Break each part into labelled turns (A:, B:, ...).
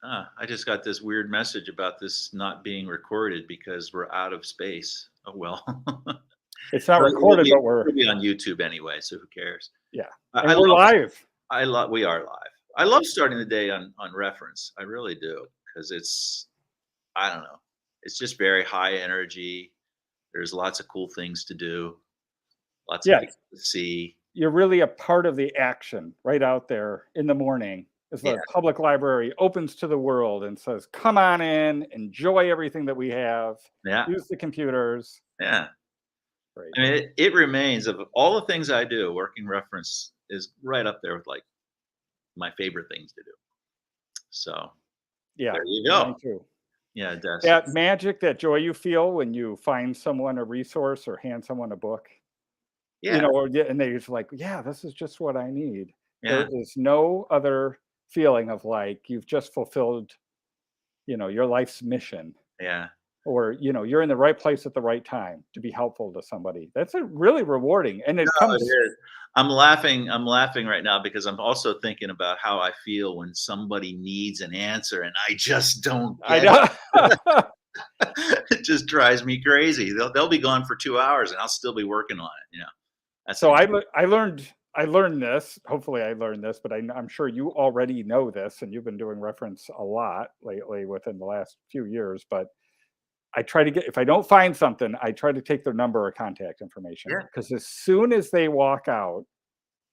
A: I just got this weird message about this not being recorded because we're out of space. Oh well.
B: It's not
A: Well,
B: recorded, but we're
A: it'll be on YouTube anyway, so who cares?
B: yeah,
A: I
B: and we're
A: love
B: live.
A: we are live. I love starting the day on reference. I really do because it's I don't know. It's just very high energy. There's lots of cool things to do, lots of people
B: Yes,
A: to see.
B: you're really a part of the action right out there in the morning as
A: Yeah,
B: the public library opens to the world and says, "Come on in, enjoy everything that we have,
A: yeah,
B: use the computers."
A: yeah.
B: Right.
A: I mean, it remains of all the things I do. Working reference is right up there with like my favorite things to do. So
B: Yeah,
A: there you
B: mine
A: go.
B: too.
A: Yeah, Des.
B: That magic, that joy you feel when you find someone a resource or hand someone a book,
A: Yeah,
B: or and they're just like, "Yeah, this is just what I need." There
A: yeah,
B: is no other feeling of like you've just fulfilled, your life's mission,
A: yeah.
B: or, you're in the right place at the right time to be helpful to somebody. That's a really rewarding, and it
A: No, it
B: comes
A: is. I'm laughing right now because I'm also thinking about how I feel when somebody needs an answer and I just don't
B: I
A: get it.
B: know.
A: It just drives me crazy. They'll be gone for 2 hours and I'll still be working on it. That's
B: So
A: amazing.
B: I learned this. Hopefully, I learned this, but I'm sure you already know this, and you've been doing reference a lot lately within the last few years. But I try to get if I don't find something, I try to take their number or contact information
A: Yeah,
B: because as soon as they walk out,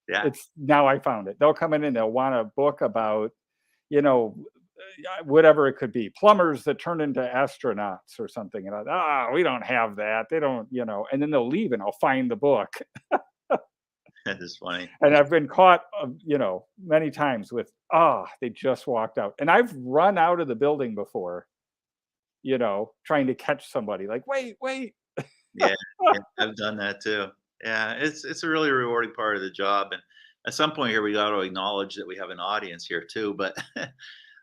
A: yeah.
B: it's now I found it. They'll come in and they'll want a book about, you know, whatever it could be, plumbers that turn into astronauts or something. And we don't have that. They don't, and then they'll leave and I'll find the book.
A: That is funny.
B: And I've been caught, many times with, they just walked out. And I've run out of the building before, trying to catch somebody like, wait, wait.
A: Yeah, yeah, I've done that too. Yeah, it's a really rewarding part of the job, and at some point here, we got to acknowledge that we have an audience here too. But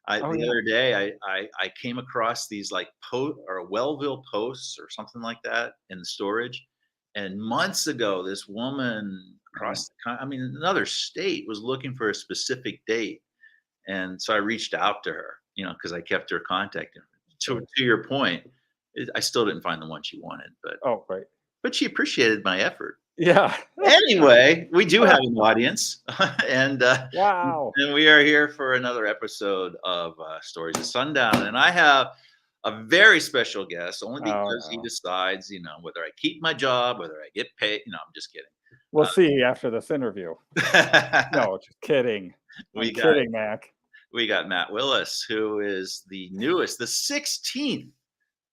B: Oh,
A: the
B: yeah.
A: other day, I came across these like or Wellville posts or something like that in the storage, and months ago, this woman
B: Oh,
A: across I mean another state was looking for a specific date, and so I reached out to her, because I kept her contact info.
B: right.
A: To your point, I still didn't find the one she wanted,
B: Oh, right.
A: but she appreciated my effort.
B: Yeah.
A: Anyway, we do have an audience, and
B: Wow.
A: and we are here for another episode of Stories of Sundown. And I have a very special guest, only
B: Oh,
A: because he
B: no.
A: decides, whether I keep my job, whether I get paid. No, I'm just kidding.
B: We'll see after this interview. No, just kidding. I'm
A: we got
B: kidding, Mac.
A: we got Matt Willis, who is the newest, the 16th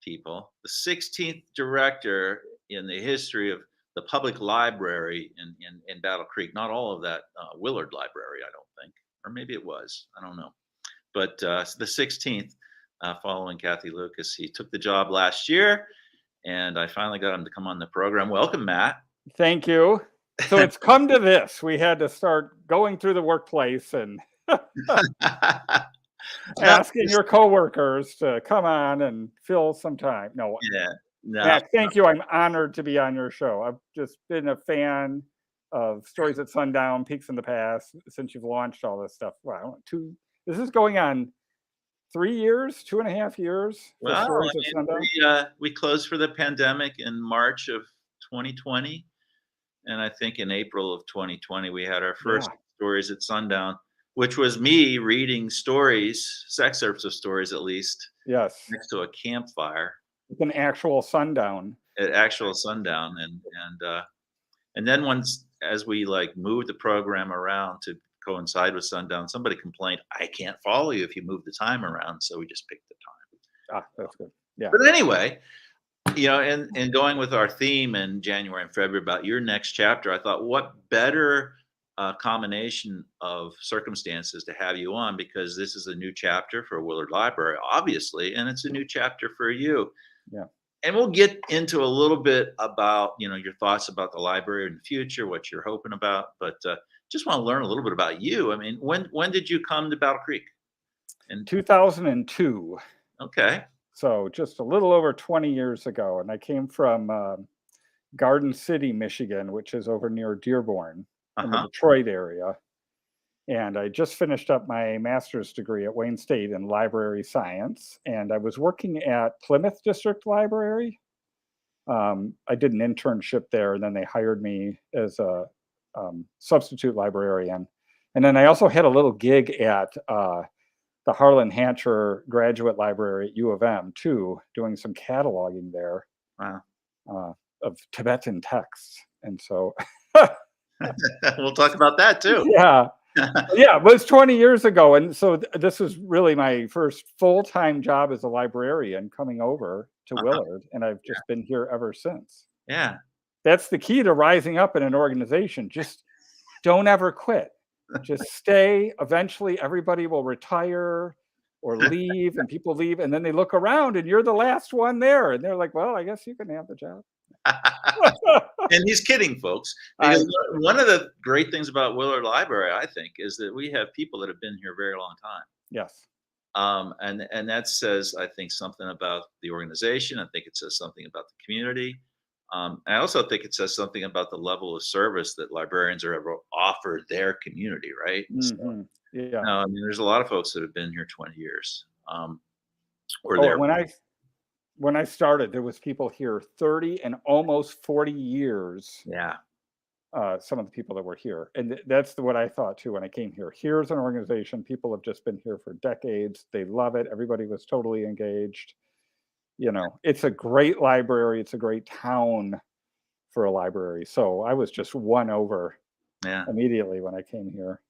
A: the 16th director in the history of the public library in Battle Creek. Not all of that Willard Library, I don't think, or maybe it was. I don't know. But the 16th, following Kathy Lucas, he took the job last year, and I finally got him to come on the program. Welcome, Matt.
B: Thank you. So it's come to this. We had to start going through the workplace and
A: No,
B: asking your coworkers to come on and fill some time. No,
A: yeah, no,
B: Mac, thank you. I'm honored to be on your show. I've just been a fan of Stories at Sundown, Peaks in the Past, since you've launched all this stuff. Wow, this is going on 3 years, 2.5 years for
A: well, I
B: Stories at
A: mean,
B: Sundown.
A: we closed for the pandemic in March of 2020, and I think in April of 2020 we had our
B: Yeah.
A: first Stories at Sundown, which was me reading stories, excerpts of stories at least,
B: Yes.
A: next to a campfire
B: It's an actual sundown.
A: at actual sundown, and then once as we like moved the program around to coincide with sundown, somebody complained, "I can't follow you if you move the time around," so we just picked the time.
B: That's good. Yeah.
A: But anyway, and going with our theme in January and February about your next chapter, I thought, what better combination of circumstances to have you on, because this is a new chapter for Willard Library, obviously, and it's a new chapter for you.
B: Yeah.
A: And we'll get into a little bit about your thoughts about the library in the future, what you're hoping about, but just want to learn a little bit about you. I mean, when did you come to Battle Creek? And
B: 2002.
A: okay,
B: So just a little over 20 years ago. And I came from Garden City, Michigan, which is over near Dearborn
A: uh
B: in the
A: huh,
B: Detroit area. And I just finished up my master's degree at Wayne State in library science. And I was working at Plymouth District Library. I did an internship there, and then they hired me as a substitute librarian. And then I also had a little gig at the Harlan Hancher Graduate Library at U of M too, doing some cataloging there
A: Wow.
B: of Tibetan texts. And so,
A: We'll talk about that too.
B: yeah, it was 20 years ago. And so this was really my first full-time job as a librarian coming over to Willard. And I've just been here ever since.
A: Yeah.
B: That's the key to rising up in an organization. Just don't ever quit. Just stay. Eventually, everybody will retire or leave, and people leave, and then they look around, and you're the last one there, and they're like, "Well, I guess you can have the job."
A: And he's kidding, folks. Because one of the great things about Willard Library, I think, is that we have people that have been here a very long time.
B: Yes.
A: And that says, I think, something about the organization. I think it says something about the community. I also think it says something about the level of service that librarians are ever offered their community, right?
B: Mm-hmm. Yeah.
A: I mean, there's a lot of folks that have been here 20 years.
B: When I started, there was people here 30 and almost 40 years.
A: Yeah.
B: Some of the people that were here. And that's what I thought too when I came here. Here's an organization. People have just been here for decades. They love it. Everybody was totally engaged. It's a great library. It's a great town for a library. So I was just won over immediately when I came here.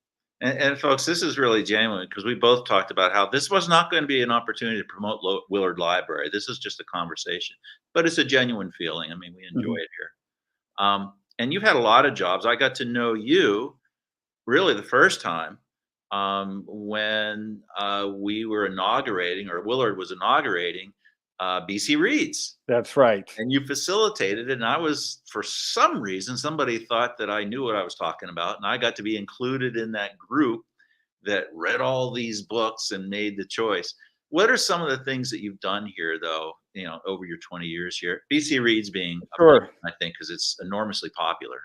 A: And folks, this is really genuine because we both talked about how this was not going to be an opportunity to promote Willard Library. This is just a conversation, but it's a genuine feeling. I mean, we enjoy it here. And you've had a lot of jobs. I got to know you really the first time when we were inaugurating, or Willard was inaugurating, BC Reads.
B: That's right.
A: And you facilitated it. And I was, for some reason, somebody thought that I knew what I was talking about. And I got to be included in that group that read all these books and made the choice. What are some of the things that you've done here, though, over your 20 years here? BC Reads being,
B: sure,
A: I think, because it's enormously popular.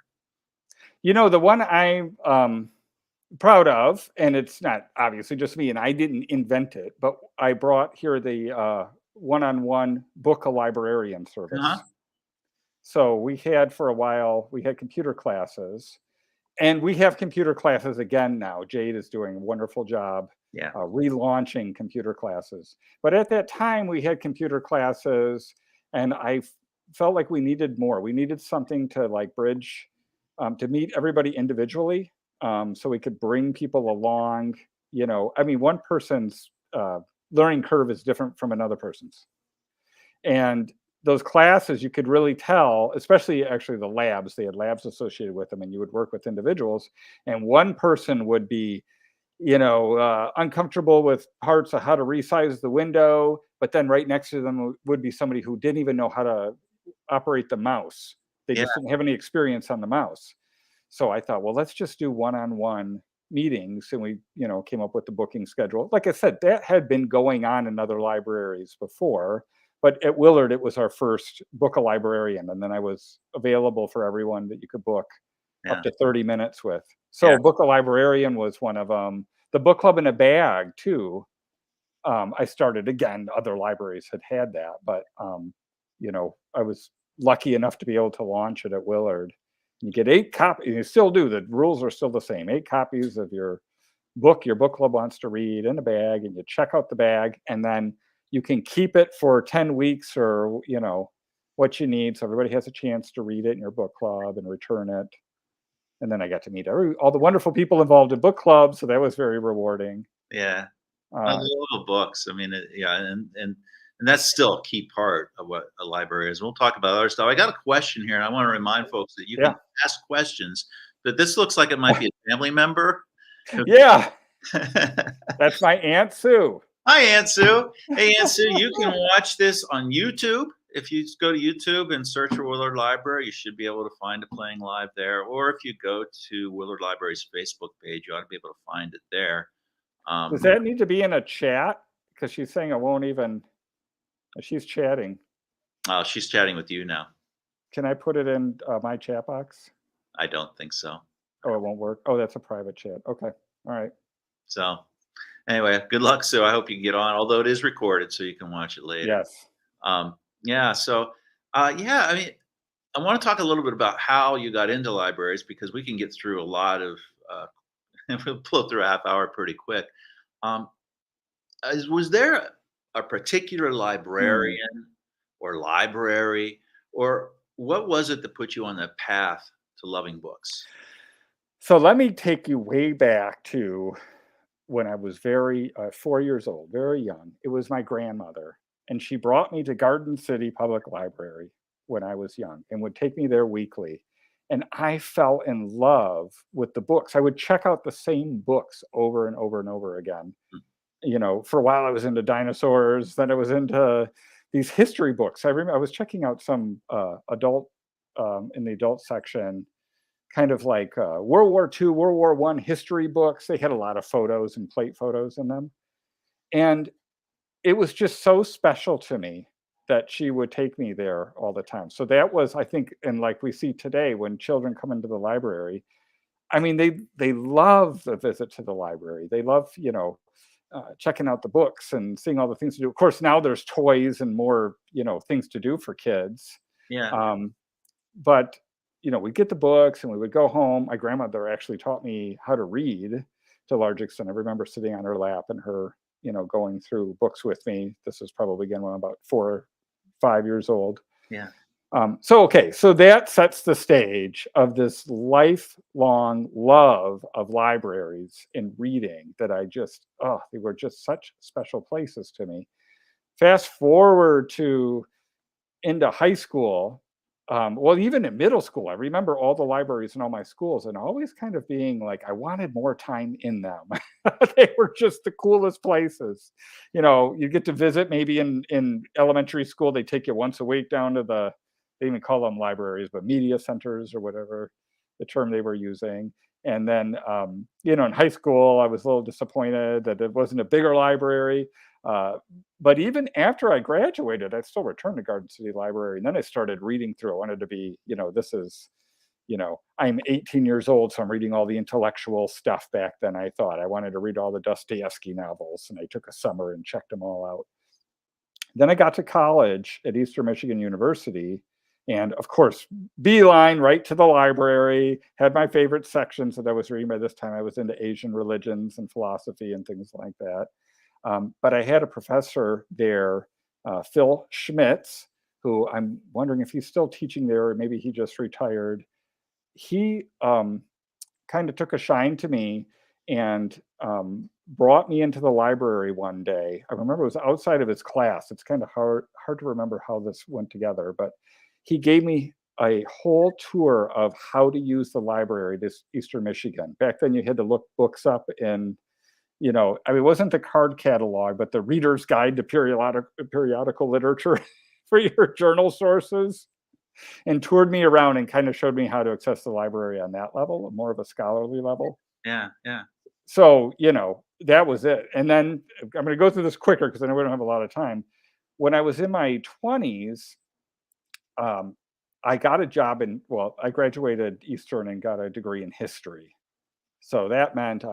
B: The one I'm proud of, and it's not obviously just me, and I didn't invent it, but I brought here the one-on-one book a librarian service. So we had for a while, we had computer classes, and we have computer classes again now. Jade is doing a wonderful job relaunching computer classes. But at that time, we had computer classes, and I felt like we needed more. We needed something to bridge, to meet everybody individually, so we could bring people along. One person's learning curve is different from another person's. And those classes, you could really tell, especially actually the labs, they had labs associated with them, and you would work with individuals. And one person would be, uncomfortable with parts of how to resize the window, but then right next to them would be somebody who didn't even know how to operate the mouse. They just didn't have any experience on the mouse. So I thought, well, let's just do one-on-one meetings, and we came up with the booking schedule. Like I said, that had been going on in other libraries before, but at Willard it was our first book a librarian, and then I was available for everyone that you could book up to 30 minutes with. So book a librarian was one of them. The book club in a bag too. I started, again, other libraries had that, but I was lucky enough to be able to launch it at Willard. You get 8 copies. You still do. The rules are still the same. 8 copies of your book club wants to read in a bag, and you check out the bag, and then you can keep it for 10 weeks or what you need. So everybody has a chance to read it in your book club and return it. And then I got to meet all the wonderful people involved in book club, so that was very rewarding.
A: Yeah, I love books. I mean, and that's still a key part of what a library is. We'll talk about other stuff. I got a question here, and I want to remind folks that you can ask questions, but this looks like it might be a family member.
B: Yeah. That's my Aunt Sue.
A: Hi, Aunt Sue. Hey, Aunt Sue, you can watch this on YouTube. If you go to YouTube and search for Willard Library, you should be able to find it playing live there. Or if you go to Willard Library's Facebook page, you ought to be able to find it there.
B: Does that need to be in a chat? Because she's saying it won't even... She's chatting.
A: Oh, she's chatting with you now.
B: Can I put it in my chat box?
A: I don't think so.
B: Oh, it won't work. Oh, that's a private chat. Okay. All right.
A: So anyway, good luck, Sue. I hope you can get on, although it is recorded, so you can watch it later.
B: Yes.
A: Yeah. So, yeah, I mean, I want to talk a little bit about how you got into libraries because we can get through a lot of, we'll blow through a half hour pretty quick. Um, was there a particular
B: Hmm.
A: librarian or library, or what was it that put you on the path to loving books?
B: So let me take you way back to when I was 4 years old, very young. It was my grandmother, and she brought me to Garden City Public Library when I was young and would take me there weekly. And I fell in love with the books. I would check out the same books over and over and over again.
A: Mm.
B: For a while I was into dinosaurs, then I was into these history books. I remember I was checking out some adult in the adult section, kind of like World War II, World War One history books. They had a lot of photos and plate photos in them. And it was just so special to me that she would take me there all the time. So that was, I think, and like we see today when children come into the library, I mean, they love the visit to the library. They love, checking out the books and seeing all the things to do. Of course, now there's toys and more, things to do for kids.
A: Yeah.
B: Um, but we get the books and we would go home. My grandmother actually taught me how to read to a large extent. I remember sitting on her lap and her, going through books with me. This was probably again when I'm about 4 or 5 years old.
A: Yeah.
B: So that sets the stage of this lifelong love of libraries and reading that they were just such special places to me. Fast forward to into high school, well, even in middle school, I remember all the libraries in all my schools and always kind of being like, I wanted more time in them. They were just the coolest places. You get to visit maybe in elementary school, they take you once a week down to they even call them libraries, but media centers or whatever the term they were using. And then, in high school, I was a little disappointed that it wasn't a bigger library. But even after I graduated, I still returned to Garden City Library. And then I started reading through. I wanted to be, I'm 18 years old, so I'm reading all the intellectual stuff back then. I thought I wanted to read all the Dostoevsky novels, and I took a summer and checked them all out. Then I got to college at Eastern Michigan University. And of course, beeline right to the library, had my favorite sections that I was reading. By this time, I was into Asian religions and philosophy and things like that. But I had a professor there, Phil Schmitz, who I'm wondering if he's still teaching there or maybe he just retired. He kind of took a shine to me and brought me into the library one day. I remember it was outside of his class. It's kind of hard to remember how this went together, but he gave me a whole tour of how to use the library, this Eastern Michigan. Back then you had to look books up in, it wasn't the card catalog, but the Reader's Guide to Periodical Literature for your journal sources, and toured me around and kind of showed me how to access the library on that level, more of a scholarly level.
A: Yeah. Yeah.
B: So, that was it. And then I'm going to go through this quicker because I know we don't have a lot of time. When I was in my 20s, I got a job I graduated Eastern and got a degree in history. So that meant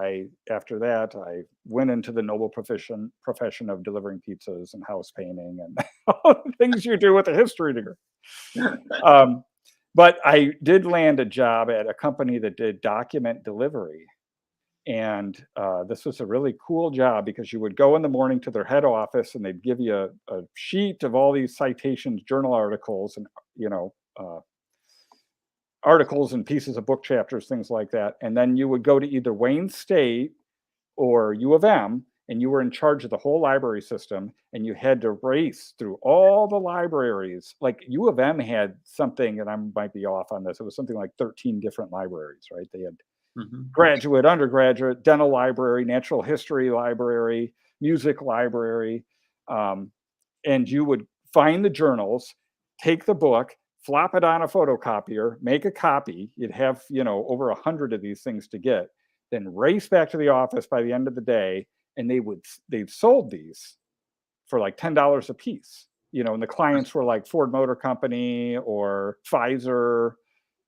B: after that, I went into the noble profession of delivering pizzas and house painting and all the things you do with a history degree. But I did land a job at a company that did document delivery. And this was a really cool job because you would go in the morning to their head office and they'd give you a sheet of all these citations, journal articles, and, articles and pieces of book chapters, things like that. And then you would go to either Wayne State or U of M, and you were in charge of the whole library system, and you had to race through all the libraries. Like U of M had something, and I might be off on this, it was something like 13 different libraries, right? They had graduate, undergraduate, dental library, natural history library, music library. And you would find the journals, take the book, flop it on a photocopier, make a copy. You'd have, over 100 of these things to get, then race back to the office by the end of the day. And they've sold these for like $10 a piece, and the clients were like Ford Motor Company or Pfizer,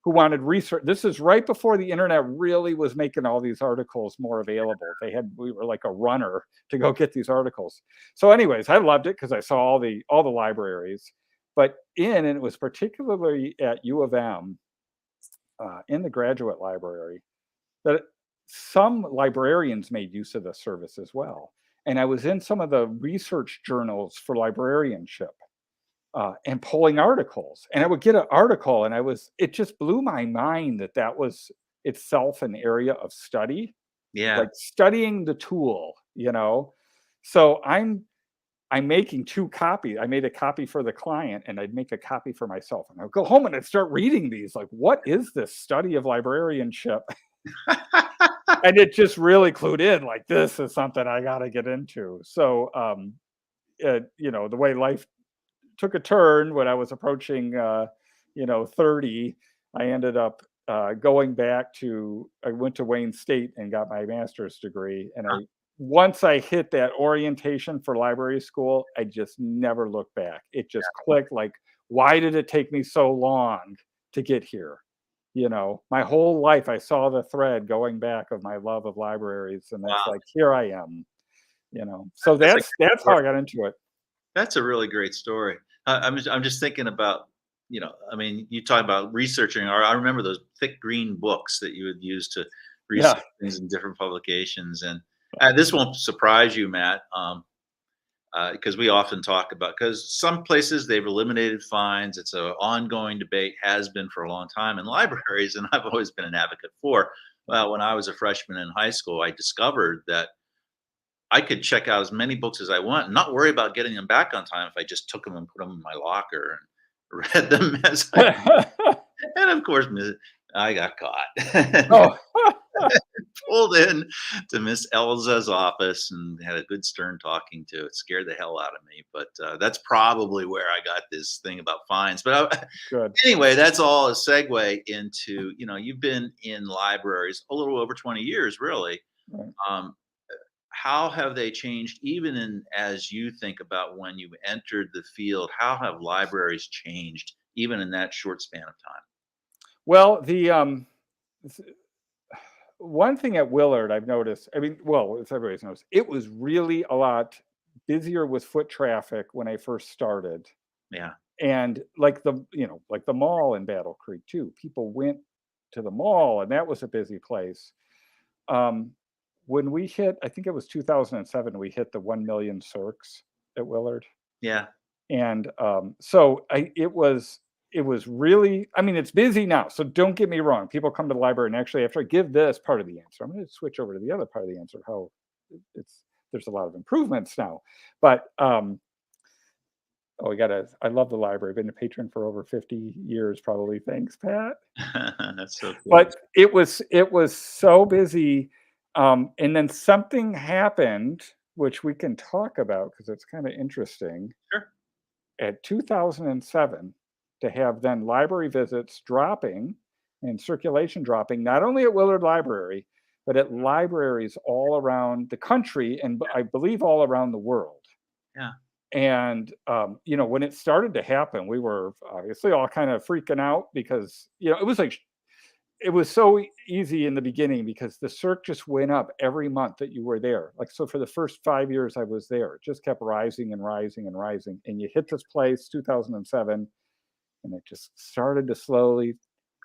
B: who wanted research. This is right before the internet really was making all these articles more available. We were like a runner to go get these articles. So anyways, I loved it because I saw all the libraries. But and it was particularly at U of M, in the graduate library, that some librarians made use of the service as well. And I was in some of the research journals for librarianship, and pulling articles. And I would get an article, and it just blew my mind that was itself an area of study,
A: Yeah.
B: like studying the tool, So I'm making two copies. I made a copy for the client, and I'd make a copy for myself. And I'd go home and I'd start reading these, like, what is this study of librarianship? And it just really clued in, like, this is something I got to get into. So, the way life took a turn when I was approaching, 30, I ended up going back I went to Wayne State and got my master's degree. And once I hit that orientation for library school, I just never looked back. It just clicked, like, why did it take me so long to get here? My whole life, I saw the thread going back of my love of libraries. And it's like, here I am, So that's how I got into it.
A: That's a really great story. I'm just thinking about, I mean, you talk about researching. Or I remember those thick green books that you would use to research things in different publications. And this won't surprise you, Matt, because we often talk about, because some places they've eliminated fines. It's an ongoing debate, has been for a long time in libraries, and I've always been an advocate for. Well, when I was a freshman in high school, I discovered that I could check out as many books as I want and not worry about getting them back on time if I just took them and put them in my locker and read them as and of course, I got caught.
B: Oh,
A: Pulled in to Miss Elza's office and had a good stern talking to. It scared the hell out of me, but that's probably where I got this thing about fines. But
B: good.
A: Anyway, that's all a segue into, you've been in libraries a little over 20 years, really.
B: Right.
A: How have they changed, even as you think about when you entered the field? How have libraries changed, even in that short span of time?
B: Well, one thing at Willard I've noticed, I mean, well, as everybody's noticed, it was really a lot busier with foot traffic when I first started.
A: Yeah.
B: And like the mall in Battle Creek too. People went to the mall, and that was a busy place. When we hit, I think it was 2007, we hit the 1 million circs at Willard.
A: Yeah.
B: And it was really, I mean, it's busy now. So don't get me wrong. People come to the library, and actually, after I give this part of the answer, I'm going to switch over to the other part of the answer, how there's a lot of improvements now. But I love the library. I've been a patron for over 50 years, probably. Thanks, Pat.
A: That's so cool.
B: But it was so busy. And then something happened, which we can talk about because it's kind of interesting.
A: Sure.
B: At 2007, to have then library visits dropping and circulation dropping, not only at Willard Library, but at libraries all around the country, and I believe all around the world.
A: Yeah.
B: And, when it started to happen, we were obviously all kind of freaking out because, it was so easy in the beginning because the circ just went up every month that you were there. Like, so for the first 5 years I was there, it just kept rising and rising and rising. And you hit this place, 2007, and it just started to slowly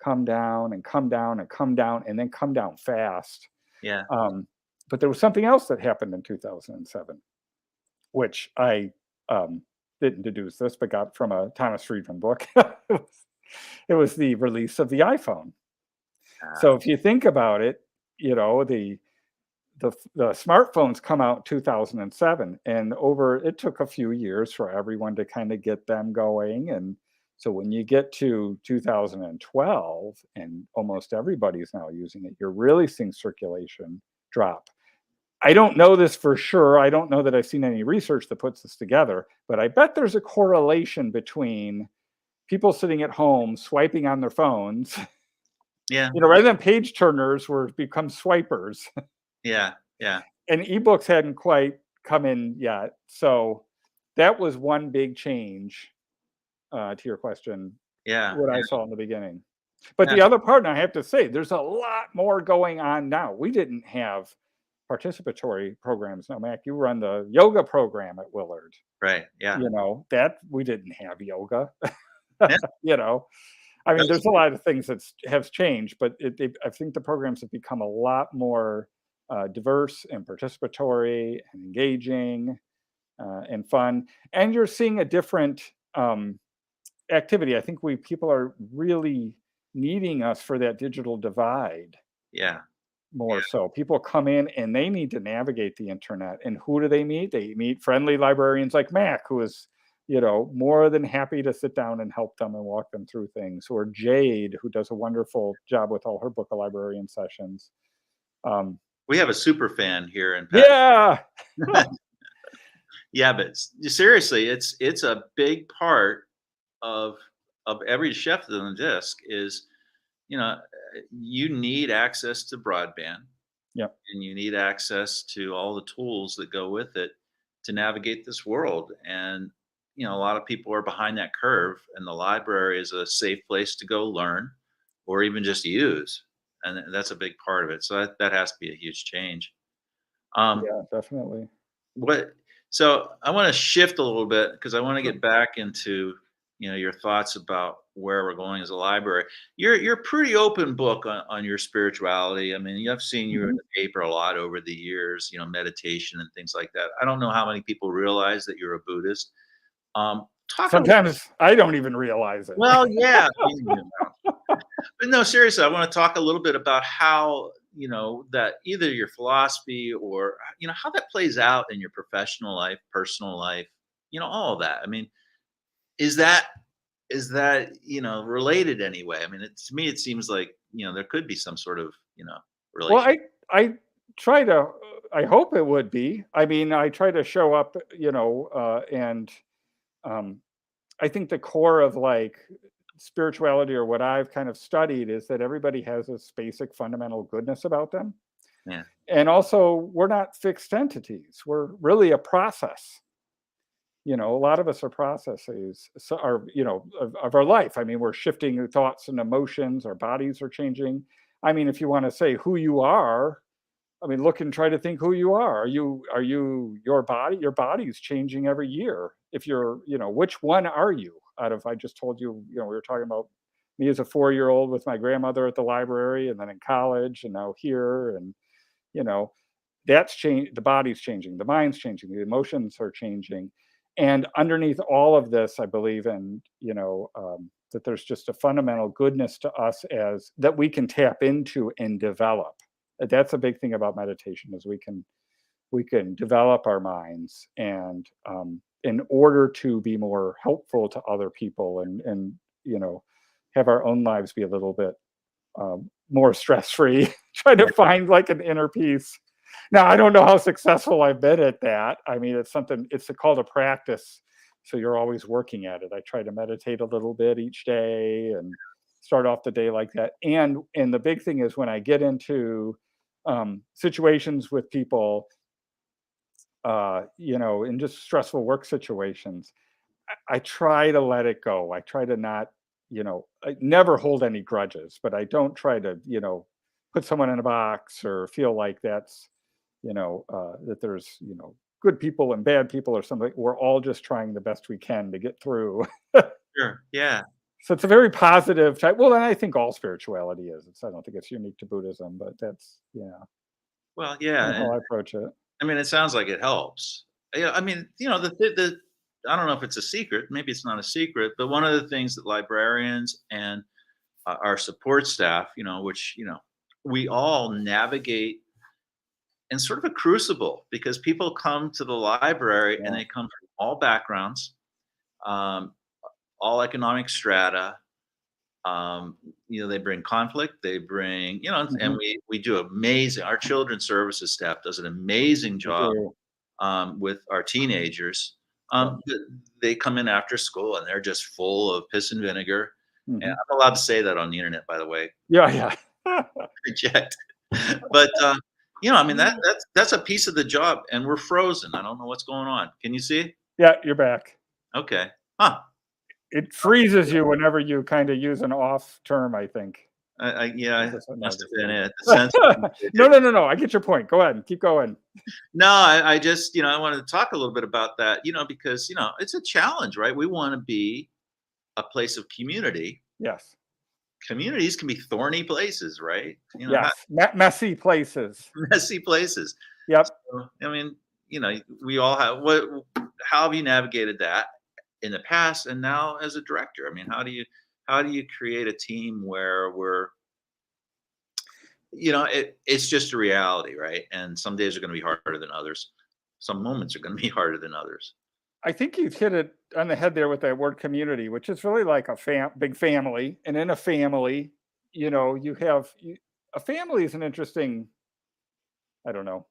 B: come down and come down and come down and then come down fast.
A: Yeah.
B: But there was something else that happened in 2007, which I didn't deduce this, but got from a Thomas Friedman book. It was the release of the iPhone. So if you think about it, the smartphones come out in 2007, and it took a few years for everyone to kind of get them going. And so when you get to 2012 and almost everybody's now using it, you're really seeing circulation drop. I don't know this for sure. I don't know that I've seen any research that puts this together, but I bet there's a correlation between people sitting at home swiping on their phones.
A: Yeah.
B: Rather than page turners, become swipers.
A: Yeah. Yeah.
B: And ebooks hadn't quite come in yet. So that was one big change to your question.
A: Yeah.
B: What I saw in the beginning. But
A: Yeah.
B: the other part, and I have to say, there's a lot more going on now. We didn't have participatory programs. No, Mac, you run the yoga program at Willard.
A: Right. Yeah.
B: That we didn't have yoga.
A: Yeah.
B: you know, I mean,
A: That's
B: there's a lot of things that have changed, but I think the programs have become a lot more diverse and participatory and engaging and fun. And you're seeing a different activity. I think people are really needing us for that digital divide
A: yeah.
B: more so. People come in and they need to navigate the internet. And who do they meet? They meet friendly librarians like Mac, who is, more than happy to sit down and help them and walk them through things. Or Jade, who does a wonderful job with all her book of librarian sessions.
A: We have a super fan here in
B: Yeah.
A: Yeah, but seriously, it's a big part of every chef on the disc is, you know, you need access to broadband
B: Yep.
A: and you need access to all the tools that go with it to navigate this world. And, a lot of people are behind that curve, and the library is a safe place to go learn or even just use. And that's a big part of it. So that has to be a huge change. Um,
B: Yeah, definitely.
A: what so I want to shift a little bit because I want to get back into your thoughts about where we're going as a library. You're a pretty open book on your spirituality. I mean, I've seen you in
B: Mhm.
A: the paper a lot over the years, meditation and things like that. I don't know how many people realize that you're a Buddhist. Talk a little.
B: Sometimes I don't even realize it.
A: Well, yeah. But no, seriously, I want to talk a little bit about how, that either your philosophy or, how that plays out in your professional life, personal life, all of that. I mean, is that, related anyway? I mean, to me, it seems like, there could be some sort of,
B: Well,
A: relation.
B: I try to. I hope it would be. I mean, I try to show up, and um, I think the core of like spirituality or what I've kind of studied is that everybody has this basic fundamental goodness about them.
A: Yeah.
B: And also, we're not fixed entities. We're really a process. A lot of us are processes, so of our life. I mean, we're shifting thoughts and emotions. Our bodies are changing. I mean, if you want to say who you are, I mean, look and try to think who you are. Are you your body? Your body's changing every year. If you're, which one are you? Out of, I just told you, we were talking about me as a 4-year-old with my grandmother at the library, and then in college, and now here, and you know, that's changed. The body's changing, the mind's changing, the emotions are changing, and underneath all of this, I believe in, that there's just a fundamental goodness to us as that we can tap into and develop. That's a big thing about meditation is we can develop our minds, and in order to be more helpful to other people, and have our own lives be a little bit more stress free. Try to find like an inner peace. Now, I don't know how successful I've been at that. I mean, it's called a practice, so you're always working at it. I try to meditate a little bit each day and start off the day like that. And the big thing is when I get into situations with people, in just stressful work situations, I try to let it go. I try to not, I never hold any grudges, but I don't try to, put someone in a box or feel like that's, that there's, good people and bad people or something. We're all just trying the best we can to get through.
A: Sure. Yeah.
B: So it's a very positive type. Well, and I think all spirituality is. I don't think it's unique to Buddhism, but that's,
A: Well,
B: kind of
A: yeah.
B: how I approach it.
A: I mean, it sounds like it helps. Yeah, I mean, the I don't know if it's a secret. Maybe it's not a secret, but one of the things that librarians and our support staff, which we all navigate in sort of a crucible because people come to the library and
B: Yeah.
A: they come from all backgrounds, um, all economic strata. They bring conflict. They bring, and
B: Mhm.
A: we do amazing. Our children's services staff does an amazing
B: We
A: job
B: do.
A: with our teenagers.
B: Yeah.
A: They come in after school and they're just full of piss and vinegar. And
B: Mhm.
A: I'm allowed to say that on the internet, by the way.
B: Yeah, yeah.
A: Reject. But I mean that's a piece of the job, and we're frozen. I don't know what's going on. Can you see?
B: Yeah, you're back.
A: Okay. Huh.
B: It freezes you whenever you kind of use an off term, I think.
A: Yeah,
B: No,
A: must have
B: just
A: been
B: kidding.
A: it. The sense.
B: No. I get your point. Go ahead. Keep going.
A: No, I just, I wanted to talk a little bit about that, because, it's a challenge, right? We want to be a place of community.
B: Yes.
A: Communities can be thorny places, right?
B: Yes. Messy places.
A: Messy places.
B: Yep.
A: So, we all have how have you navigated that in the past and now as a director? I mean, how do you create a team where it's just a reality, right? And some days are going to be harder than others. Some moments are going to be harder than others.
B: I think you've hit it on the head there with that word community, which is really like a big family. And in a family, you have a family is an interesting, I don't know,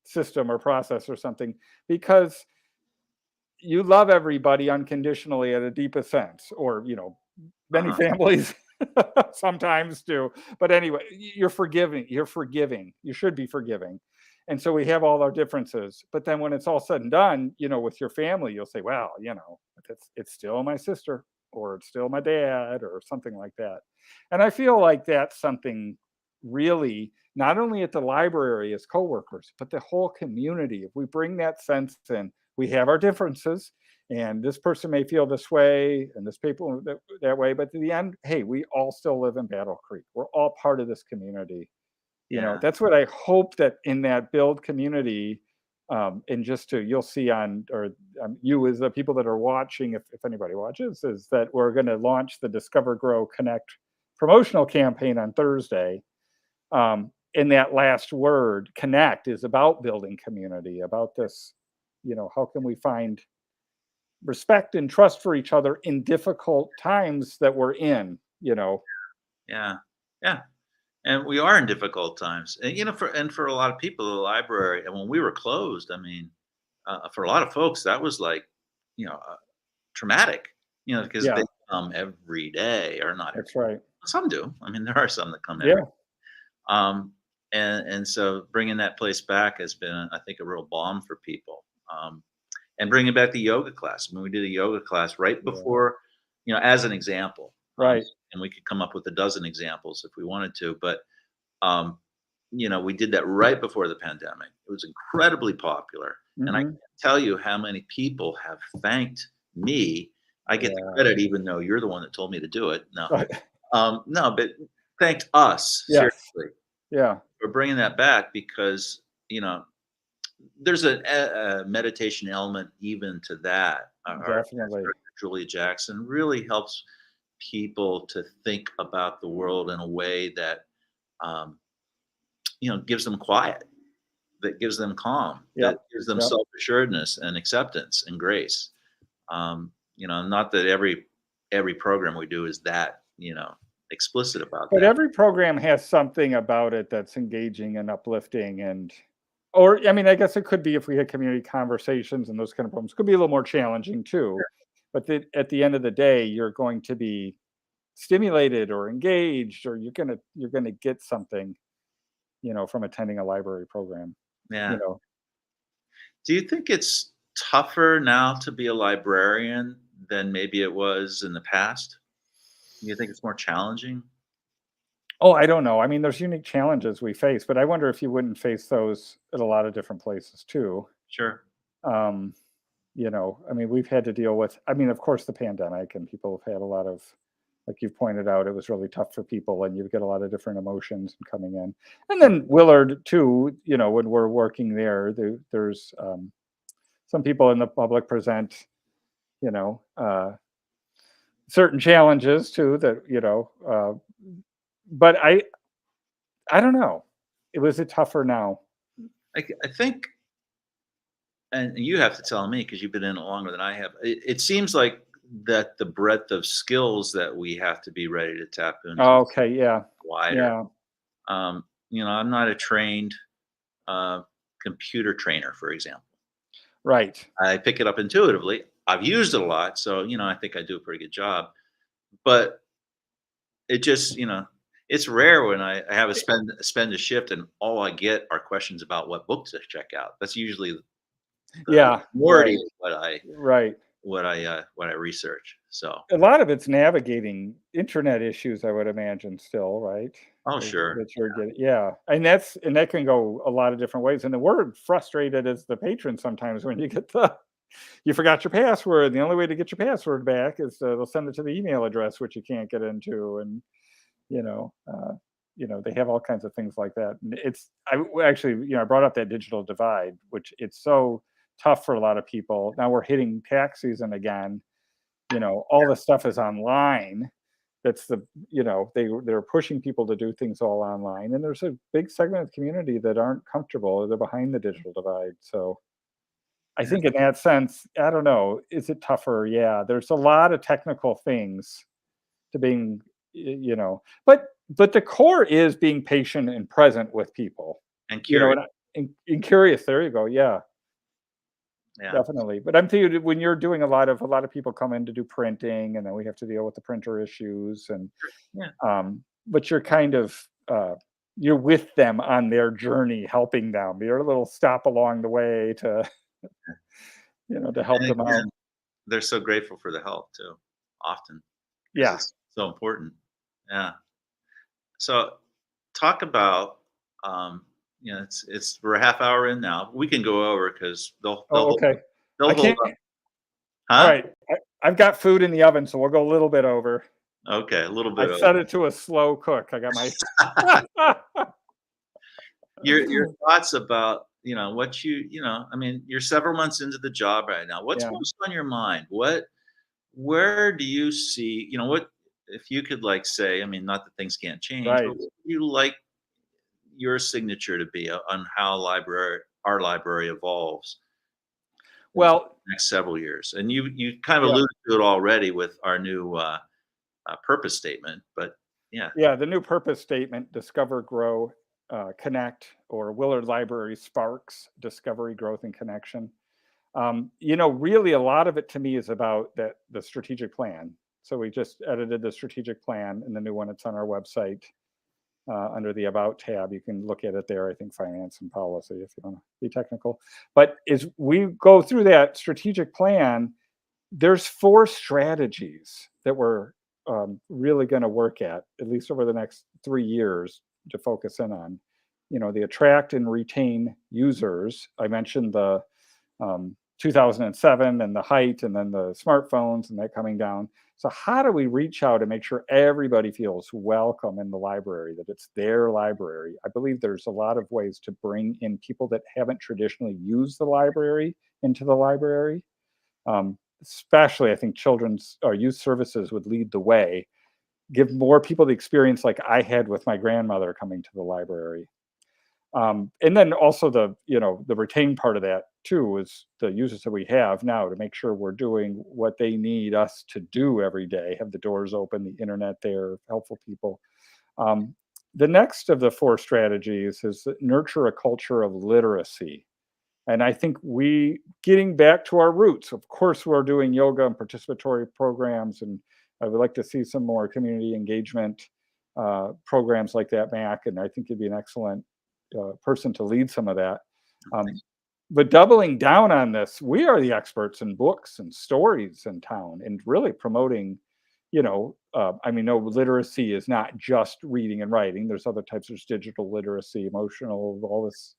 B: system or process or something, because you love everybody unconditionally at a deepest sense, or many families sometimes do. But anyway, you're forgiving. You should be forgiving. And so we have all our differences. But then when it's all said and done, with your family, you'll say, well, it's still my sister, or it's still my dad, or something like that. And I feel like that's something really, not only at the library as coworkers, but the whole community. If we bring that sense in, we have our differences, and this person may feel this way and this people that way, but to the end, hey, we all still live in Battle Creek. We're all part of this community. That's what I hope, that in that build community, and you'll see you as the people that are watching, if anybody watches, is that we're going to launch the Discover, Grow, Connect promotional campaign on Thursday. In that last word, connect, is about building community, about this, how can we find respect and trust for each other in difficult times that we're in,
A: Yeah. And we are in difficult times. And, for a lot of people, the library, and when we were closed, I mean, for a lot of folks, that was like, traumatic, because
B: Yeah.
A: they come every day, or not.
B: That's right.
A: Some do. I mean, there are some that come
B: Yeah.
A: every. And so bringing that place back has been, I think, a real balm for people. And bringing back the yoga class. I mean, we did a yoga class right before, as an example.
B: Right.
A: And we could come up with a dozen examples if we wanted to, but we did that right before the pandemic. It was incredibly popular, and I can't tell you how many people have thanked me. I get the credit, even though you're the one that told me to do it. No, no, but thanked us, seriously, for bringing that back, because there's a meditation element even to that.
B: Definitely.
A: Julia Jackson really helps people to think about the world in a way that gives them quiet, that gives them calm, that gives them self-assuredness and acceptance and grace. Not that every program we do is that explicit about that.
B: But every program has something about it that's engaging and uplifting, or I mean, I guess it could be, if we had community conversations and those kind of programs, could be a little more challenging too.
A: Sure.
B: But at the end of the day, you're going to be stimulated or engaged, or you're gonna get something, from attending a library program.
A: Yeah. Do you think it's tougher now to be a librarian than maybe it was in the past? Do you think it's more challenging?
B: Oh, I don't know. I mean, there's unique challenges we face, but I wonder if you wouldn't face those at a lot of different places too.
A: Sure.
B: I mean, we've had to deal with, of course, the pandemic, and people have had a lot of, like you've pointed out, it was really tough for people, and you get a lot of different emotions coming in. And then Willard too, when we're working there's some people in the public present, certain challenges too, that, but I don't know. Was it tougher now?
A: I think, and you have to tell me because you've been in it longer than I have. It seems like that the breadth of skills that we have to be ready to tap into.
B: Okay, yeah,
A: wider.
B: yeah,
A: I'm not a trained computer trainer, for example.
B: right.
A: I pick it up intuitively. I've used it a lot, so I think I do a pretty good job. But it just, it's rare when I have a spend a shift and all I get are questions about what books to check out. That's usually the majority of what I
B: right.
A: what I research. So,
B: A lot of it's navigating internet issues, I would imagine still, right?
A: oh
B: That
A: sure,
B: that you're getting, yeah, and that can go a lot of different ways, and then we're frustrated as the patron sometimes when you get you forgot your password, the only way to get your password back is they'll send it to the email address, which you can't get into, and, you know, they have all kinds of things like that, and actually, I brought up that digital divide, which it's so tough for a lot of people. Now we're hitting tax season again, all this stuff is online. That's they're pushing people to do things all online, and there's a big segment of the community that aren't comfortable, or they're behind the digital divide. So I
A: yeah,
B: think in that sense, I don't know, is it tougher? Yeah, there's a lot of technical things to being, but the core is being patient and present with people,
A: and curious.
B: and curious. There you go. Yeah,
A: Yeah,
B: definitely. But I'm thinking when you're doing a lot of people come in to do printing, and then we have to deal with the printer issues, and
A: yeah.
B: but you're kind of you're with them on their journey, helping them. You're a little stop along the way to to help
A: And
B: them out.
A: again, they're so grateful for the help too, often, because
B: Yeah.
A: it's so important. Yeah. So talk about, it's we're a half hour in now. We can go over because
B: Oh, okay.
A: they'll
B: I
A: hold
B: can't.
A: up.
B: All
A: Huh?
B: right. I've got food in the oven, so we'll go a little bit over.
A: Okay, a little
B: I
A: bit
B: set
A: over.
B: it to a slow cook. I got my.
A: Your thoughts about, I mean, you're several months into the job right now. What's
B: Yeah.
A: most on your mind? Where do you see, what if you could like say, I mean, not that things can't change, but
B: Right.
A: what would you like your signature to be on how our library evolves in the
B: Well,
A: next several years? And you kind of
B: yeah.
A: alluded to it already with our new purpose statement, but yeah,
B: Yeah, the new purpose statement, discover, grow, connect, or Willard Library sparks discovery, growth, and connection. Really a lot of it to me is about the strategic plan. So we just edited the strategic plan, and the new one, it's on our website under the About tab. You can look at it there. I think finance and policy, if you want to be technical. But as we go through that strategic plan, there's 4 strategies that we're really going to work at least over the next 3 years to focus in on. The attract and retain users. I mentioned the 2007 and the height, and then the smartphones and that coming down. So how do we reach out and make sure everybody feels welcome in the library, that it's their library? I believe there's a lot of ways to bring in people that haven't traditionally used the library into the library. Especially, I think children's or youth services would lead the way, give more people the experience like I had with my grandmother coming to the library. And then also the retain part of that too is the users that we have now, to make sure we're doing what they need us to do every day, have the doors open, the internet there, helpful people. Um, the next of the 4 strategies is nurture a culture of literacy. And I think we getting back to our roots. Of course, we're doing yoga and participatory programs, and I would like to see some more community engagement programs like that, Mac. And I think you'd be an excellent person to lead some of that. Um, but doubling down on this, we are the experts in books and stories in town, and really promoting. I mean, no, literacy is not just reading and writing. There's other types. There's digital literacy, emotional, all this.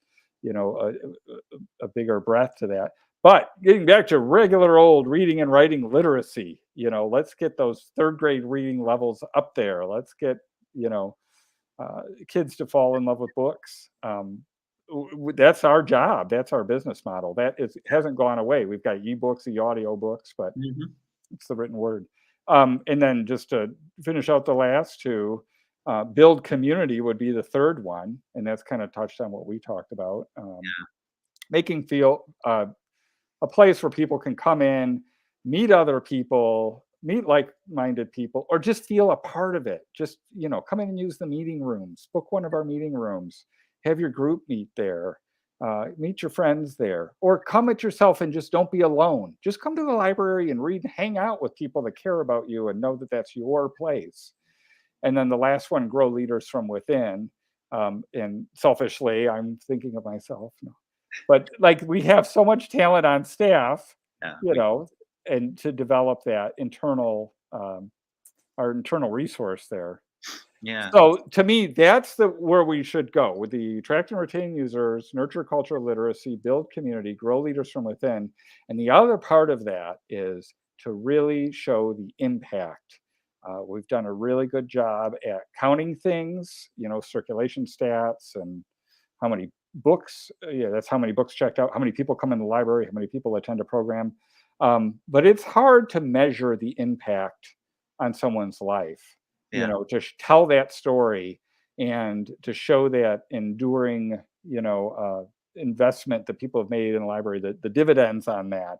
B: A bigger breadth to that. But getting back to regular old reading and writing literacy, let's get those 3rd grade reading levels up there. Let's get, you know, kids to fall in love with books. That's our job. That's our business model. Hasn't gone away. We've got ebooks, the audio books, but
A: Mhm.
B: it's the written word. And then just to finish out the last 2, build community would be the 3rd one, and that's kind of touched on what we talked about. Making feel a place where people can come in, meet other people, meet like-minded people, or just feel a part of it. Just come in and use the meeting rooms. Book one of our meeting rooms. Have your group meet there. Meet your friends there, or come it yourself and just don't be alone. Just come to the library and read and hang out with people that care about you and know that that's your place. And then the last one, grow leaders from within. And selfishly, I'm thinking of myself. No. But like we have so much talent on staff,
A: Yeah,
B: you know, and to develop that internal our internal resource there.
A: Yeah.
B: So to me, that's the where we should go with the attract and retain users, nurture cultural literacy, build community, grow leaders from within. And the other part of that is to really show the impact. We've done a really good job at counting things, circulation stats and how many books. Yeah, that's how many books checked out, how many people come in the library, how many people attend a program. But it's hard to measure the impact on someone's life.
A: Yeah.
B: To tell that story and to show that enduring, investment that people have made in the library, the dividends on that.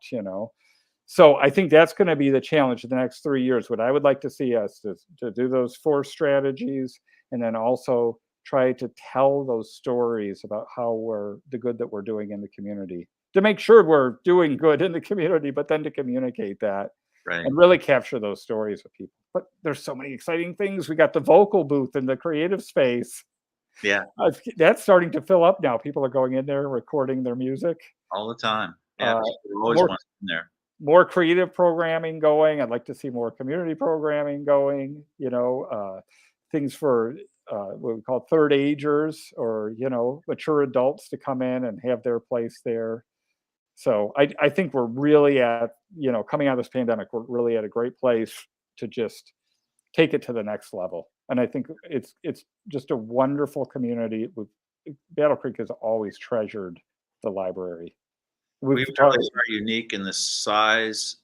B: So I think that's going to be the challenge in the next 3 years. What I would like to see us to do those 4 strategies, and then also try to tell those stories about how the good that we're doing in the community, to make sure we're doing good in the community, but then to communicate that.
A: Right.
B: And really capture those stories with people. But there's so many exciting things. We got the vocal booth in the creative space.
A: Yeah.
B: That's starting to fill up now. People are going in there recording their music.
A: All the time. Yeah. People always
B: more,
A: want in there.
B: More creative programming going. I'd like to see more community programming going. Things for what we call third agers, or mature adults to come in and have their place there. So I think we're really at, coming out of this pandemic, we're really at a great place to just take it to the next level. And I think it's just a wonderful community. Battle Creek has always treasured the library.
A: We really are unique in the size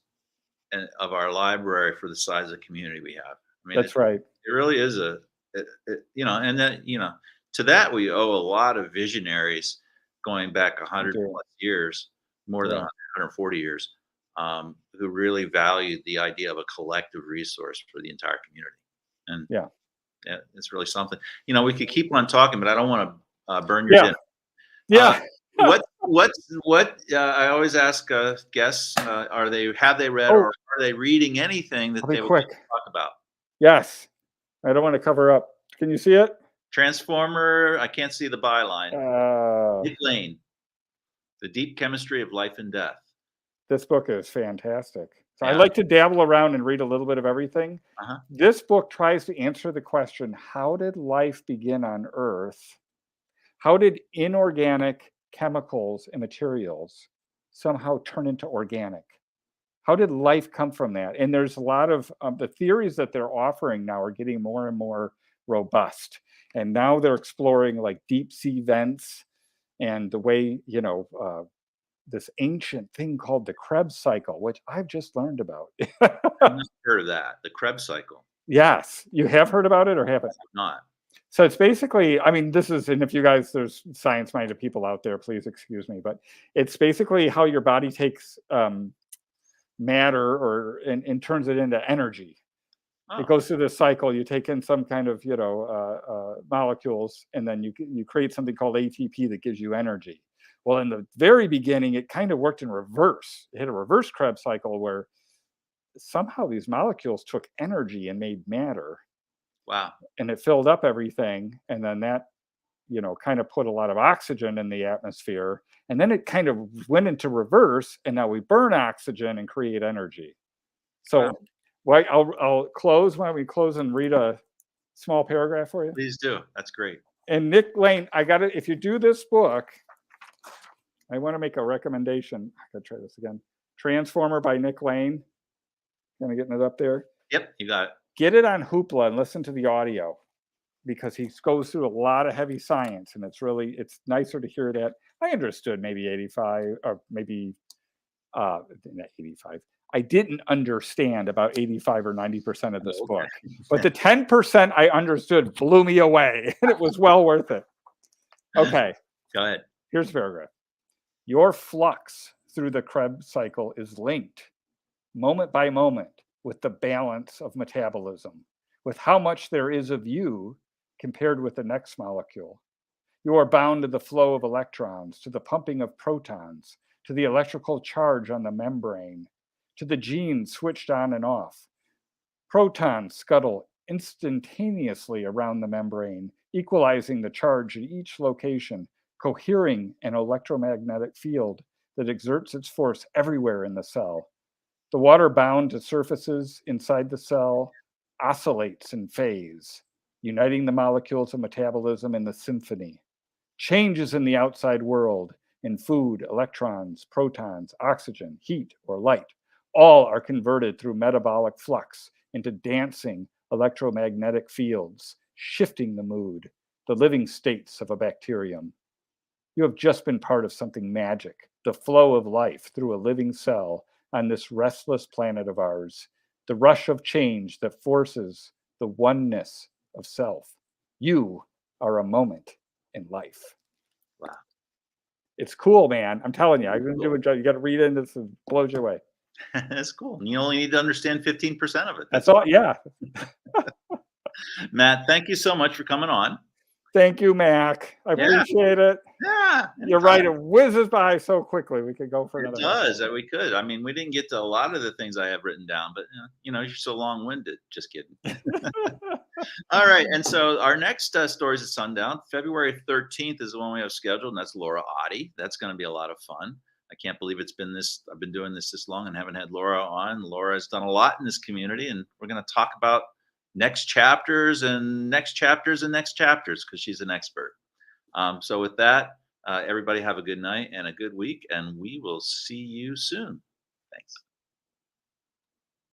A: of our library for the size of community we have. I mean,
B: that's right.
A: It really is and that, to that we owe a lot of visionaries going back 100 plus years. More than 140 years, who really valued the idea of a collective resource for the entire community. And yeah, it's really something. We could keep on talking, but I don't want to burn your dinner.
B: Yeah.
A: What I always ask guests, have they read or are they reading anything that they would like to talk about?
B: Yes. I don't want to cover up. Can you see it?
A: Transformer. I can't see the byline. Nick Lane. The Deep Chemistry of Life and Death.
B: This book is fantastic. So I like to dabble around and read a little bit of everything. This book tries to answer the question, how did life begin on Earth? How did inorganic chemicals and materials somehow turn into organic? How did life come from that? And there's a lot of the theories that they're offering now are getting more and more robust. And now they're exploring like deep sea vents, and the way, this ancient thing called the Krebs cycle, which I've just learned about.
A: I've not heard of that, the Krebs cycle.
B: Yes. You have heard about it or haven't?
A: Not.
B: So it's basically, and if you guys, there's science-minded people out there, please excuse me, but it's basically how your body takes matter and turns it into energy. It goes through this cycle. You take in some kind of, molecules, and then you create something called ATP that gives you energy. Well, in the very beginning, it kind of worked in reverse. It hit a reverse Krebs cycle where somehow these molecules took energy and made matter.
A: Wow.
B: And it filled up everything. And then that, kind of put a lot of oxygen in the atmosphere. And then it kind of went into reverse. And now we burn oxygen and create energy. So I'll close. Why don't we close and read a small paragraph for you?
A: Please do. That's great.
B: And Nick Lane, if you do this book, I want to make a recommendation. I gotta try this again. Transformer by Nick Lane. Kind of getting it up there.
A: Yep, you got it.
B: Get it on Hoopla and listen to the audio, because he goes through a lot of heavy science, and it's nicer to hear that. I understood maybe 85 or maybe not 85. I didn't understand about 85 or 90% of this book, but the 10% I understood blew me away, and it was well worth it. Okay.
A: Go ahead.
B: Here's the paragraph. Your flux through the Krebs cycle is linked moment by moment with the balance of metabolism, with how much there is of you compared with the next molecule. You are bound to the flow of electrons, to the pumping of protons, to the electrical charge on the membrane, to the genes switched on and off. Protons scuttle instantaneously around the membrane, equalizing the charge at each location, cohering an electromagnetic field that exerts its force everywhere in the cell. The water bound to surfaces inside the cell oscillates in phase, uniting the molecules of metabolism in the symphony. Changes in the outside world, in food, electrons, protons, oxygen, heat, or light, all are converted through metabolic flux into dancing electromagnetic fields, shifting the mood, the living states of a bacterium. You have just been part of something magic, the flow of life through a living cell on this restless planet of ours, the rush of change that forces the oneness of self. You are a moment in life.
A: Wow.
B: It's cool, man. I'm telling you, I'm going to
A: Cool.
B: do a job. You got to read into this, and it blows you away.
A: That's cool. You only need to understand 15% of it.
B: That's all. Yeah.
A: Matt, thank you so much for coming on.
B: Thank you, Mac. I
A: Yeah.
B: appreciate it.
A: Yeah.
B: You're right. It whizzes by so quickly. We could go for
A: It
B: another.
A: does. We could. I mean, we didn't get to a lot of the things I have written down, but you're so long-winded. Just kidding. All right. And so our next story is at Sundown. February 13th is the one we have scheduled, and that's Laura Oddie. That's going to be a lot of fun. I can't believe it's been this. I've been doing this long and haven't had Laura on. Laura has done a lot in this community, and we're going to talk about next chapters and next chapters and next chapters because she's an expert. So with that, everybody have a good night and a good week, and we will see you soon. Thanks.